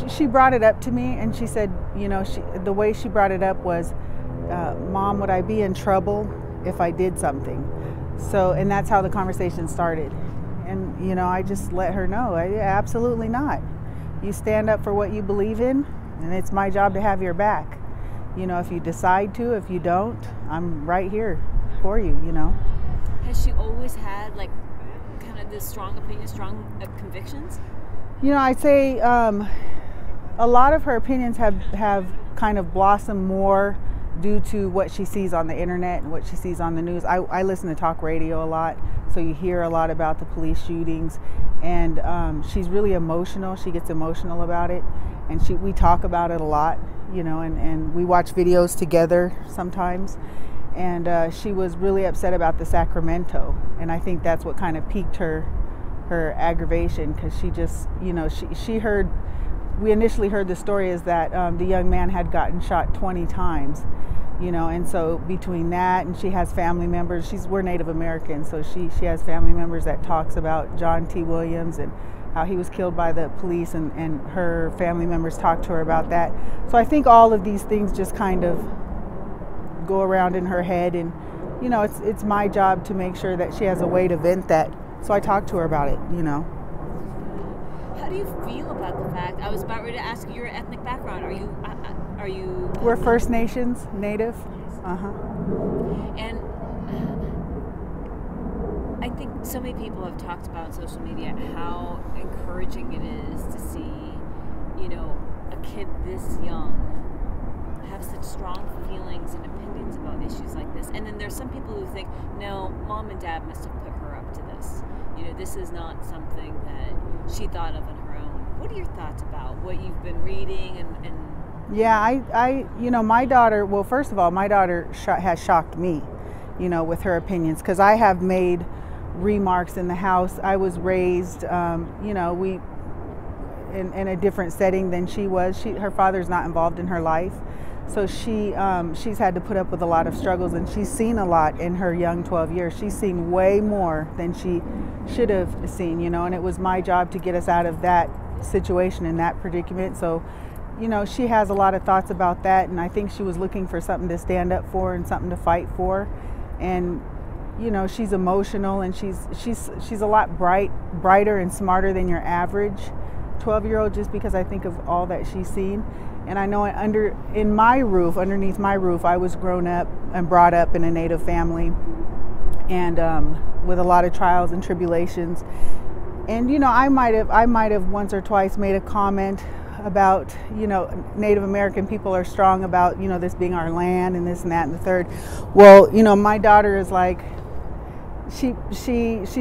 she brought it up to me, and she said, you know, the way she brought it up was, Mom, would I be in trouble if I did something? So, and that's how the conversation started. And, you know, I just let her know, absolutely not. You stand up for what you believe in, and it's my job to have your back. You know, if you decide to, if you don't, I'm right here for you, you know. Has she always had, like, kind of this strong opinion, strong convictions? You know, I'd say a lot of her opinions have kind of blossomed more due to what she sees on the internet and what she sees on the news. I listen to talk radio a lot, so you hear a lot about the police shootings, and she's really emotional. She gets emotional about it, and we talk about it a lot, you know, and we watch videos together sometimes. And she was really upset about the Sacramento, and I think that's what kind of piqued her aggravation, because she just, you know, she heard, we initially heard the story is that the young man had gotten shot 20 times, you know, and so between that, and she has family members, we're Native American, so she has family members that talks about John T. Williams and how he was killed by the police, and her family members talked to her about that. So I think all of these things just kind of go around in her head, and, you know, it's my job to make sure that she has a way to vent that. So I talked to her about it, you know. How do you feel about the fact? I was about ready to ask you your ethnic background. Are you? We're First Nations, Native. And I think so many people have talked about on social media how encouraging it is to see, you know, a kid this young have such strong feelings and opinions about issues like this. And then there's some people who think, no, Mom and Dad must have put her up to this. You know, this is not something that she thought of on her own. What are your thoughts about what you've been reading and Yeah, I you know, my daughter, well, first of all, my daughter has shocked me, you know, with her opinions, because I have made remarks in the house. I was raised, you know, in a different setting than she was. Her father's not involved in her life. So she's had to put up with a lot of struggles, and she's seen a lot in her young 12 years. She's seen way more than she should have seen, you know, and it was my job to get us out of that situation and that predicament. So, you know, she has a lot of thoughts about that, and I think she was looking for something to stand up for and something to fight for. And, you know, she's emotional, and she's a lot brighter and smarter than your average 12-year-old, just because I think of all that she's seen. And I know underneath my roof, I was grown up and brought up in a Native family, and with a lot of trials and tribulations. And, you know, I might have once or twice made a comment about, you know, Native American people are strong about, you know, this being our land and this and that and the third. Well, you know, my daughter is like, she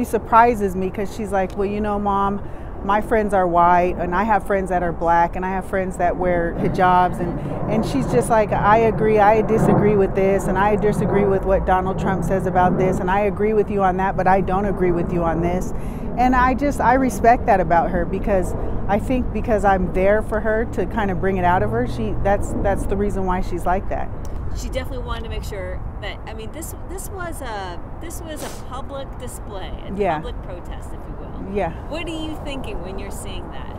surprises me, because she's like, well, you know, Mom, my friends are white, and I have friends that are black, and I have friends that wear hijabs, and she's just like, I agree, I disagree with this, and I disagree with what Donald Trump says about this, and I agree with you on that, but I don't agree with you on this. And I respect that about her, because I think because I'm there for her to kind of bring it out of her, that's the reason why she's like that. She definitely wanted to make sure that, I mean, this was a public display, a public protest, if you will. Yeah. What are you thinking when you're seeing that?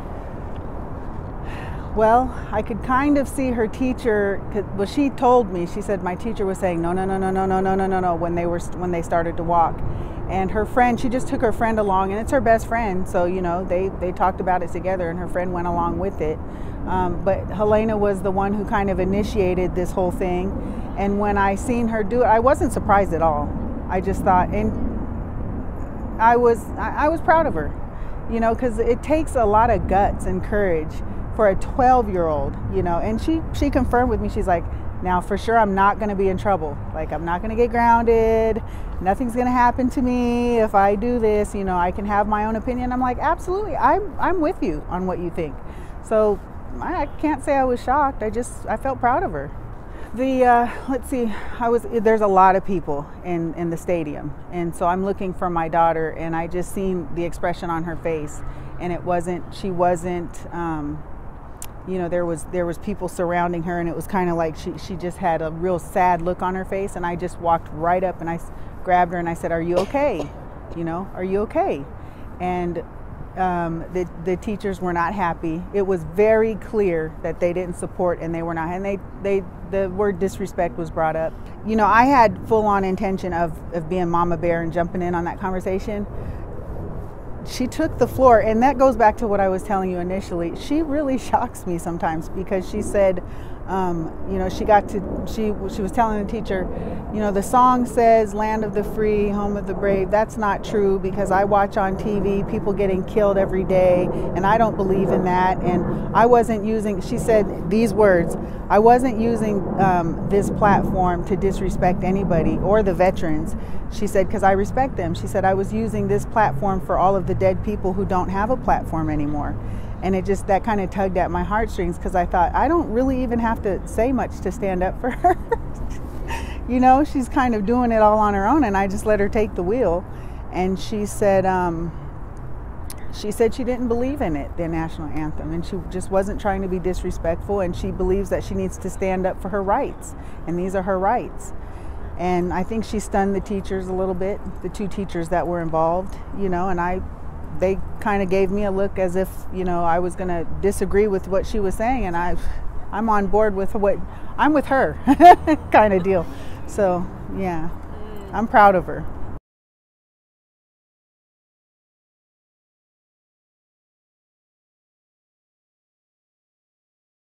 Well, I could kind of see her teacher. Well, she told me. She said my teacher was saying no, no, no, no, no, no, no, no, no, no when they started to walk, and her friend. She just took her friend along, and it's her best friend. So, you know, they talked about it together, and her friend went along with it. But Helena was the one who kind of initiated this whole thing, and when I seen her do it, I wasn't surprised at all. I just thought, and I was proud of her, you know, because it takes a lot of guts and courage for a 12-year-old, you know. And she confirmed with me. She's like, now for sure I'm not going to be in trouble. Like, I'm not going to get grounded. Nothing's going to happen to me if I do this. You know, I can have my own opinion. I'm like, absolutely. I'm with you on what you think. So I can't say I was shocked. I felt proud of her. Let's see, there's a lot of people in the stadium, and so I'm looking for my daughter, and I just seen the expression on her face, and she wasn't, you know, there was people surrounding her, and it was kind of like she just had a real sad look on her face, and I just walked right up and I grabbed her and I said, are you okay? You know, are you okay? And The teachers were not happy. It was very clear that they didn't support, and they were not. And the word disrespect was brought up. You know, I had full-on intention of being Mama Bear and jumping in on that conversation. She took the floor, and that goes back to what I was telling you initially. She really shocks me sometimes, because she said, you know, she was telling the teacher, you know, the song says land of the free, home of the brave. That's not true, because I watch on TV people getting killed every day, and I don't believe in that. And I wasn't using, she said these words, I wasn't using this platform to disrespect anybody or the veterans. She said, because I respect them. She said, I was using this platform for all of the dead people who don't have a platform anymore. And it just, that kind of tugged at my heartstrings, because I thought, I don't really even have to say much to stand up for her. You know, she's kind of doing it all on her own, and I just let her take the wheel. And she said she didn't believe in it, the national anthem, and she just wasn't trying to be disrespectful, and she believes that she needs to stand up for her rights, and these are her rights. And I think she stunned the teachers a little bit, the two teachers that were involved, you know, and they kind of gave me a look as if, you know, I was going to disagree with what she was saying, and I'm on board with I'm with her kind of deal. So, yeah, I'm proud of her.